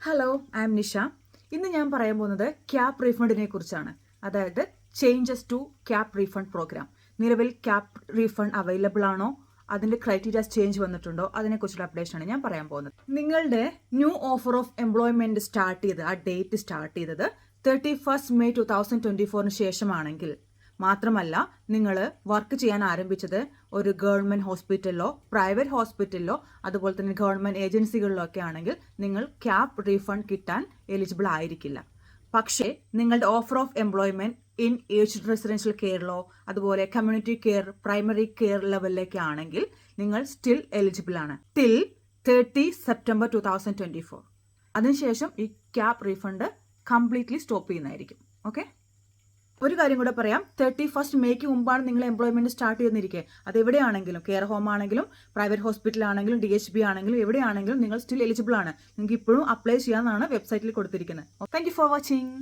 Hello, I M Nisha. ഇന്ന് ഞാൻ പറയാൻ പോകുന്നത് ക്യാപ് റീഫണ്ടിനെ കുറിച്ചാണ്. അതായത് changes to cap refund program. നിലവിൽ ക്യാപ് റീഫണ്ട് അവൈലബിൾ ആണോ, അതിന്റെ ക്രൈറ്റീരിയാസ് ചേഞ്ച് വന്നിട്ടുണ്ടോ, അതിനെക്കുറിച്ചുള്ള അപ്ഡേഷനാണ് ഞാൻ പറയാൻ പോകുന്നത്. നിങ്ങളുടെ new offer of employment start ചെയ്ത് ആ ഡേറ്റ് സ്റ്റാർട്ട് ചെയ്തത് 31 May 2024 ശേഷമാണെങ്കിൽ, മാത്രമല്ല നിങ്ങൾ വർക്ക് ചെയ്യാൻ ആരംഭിച്ചത് ഒരു ഗവൺമെന്റ് ഹോസ്പിറ്റലിലോ പ്രൈവറ്റ് ഹോസ്പിറ്റലിലോ അതുപോലെ തന്നെ ഗവൺമെന്റ് ഏജൻസികളിലോ ഒക്കെ ആണെങ്കിൽ നിങ്ങൾ ക്യാപ് റീഫണ്ട് കിട്ടാൻ എലിജിബിൾ ആയിരിക്കില്ല. പക്ഷേ നിങ്ങളുടെ offer of employment in aged residential കെയറിലോ അതുപോലെ കമ്മ്യൂണിറ്റി കെയർ, പ്രൈമറി കെയർ ലെവലിലേക്ക് ആണെങ്കിൽ നിങ്ങൾ സ്റ്റിൽ എലിജിബിൾ ആണ് ടിൽ 30 September 2024. അതിനുശേഷം ഈ ക്യാപ് റീഫണ്ട് കംപ്ലീറ്റ്ലി സ്റ്റോപ്പ് ചെയ്യുന്നതായിരിക്കും. ഓക്കെ, ഒരു കാര്യം കൂടെ പറയാം. 31 May മുമ്പാണ് നിങ്ങൾ എംപ്ലോയ്മെന്റ് സ്റ്റാർട്ട് ചെയ്യുന്നിരിക്കെ, അത് എവിടെയാണെങ്കിലും, കെയർ ഹോം ആണെങ്കിലും പ്രൈവറ്റ് ഹോസ്പിറ്റൽ ആണെങ്കിലും DHB ആണെങ്കിലും എവിടെയാണെങ്കിലും നിങ്ങൾ സ്റ്റിൽ എലിജിബിൾ ആണ്. നിങ്ങൾക്ക് ഇപ്പോഴും അപ്ലൈ ചെയ്യാമെന്നാണ് വെബ്സൈറ്റിൽ കൊടുത്തിരിക്കുന്നത്. Thank you for watching.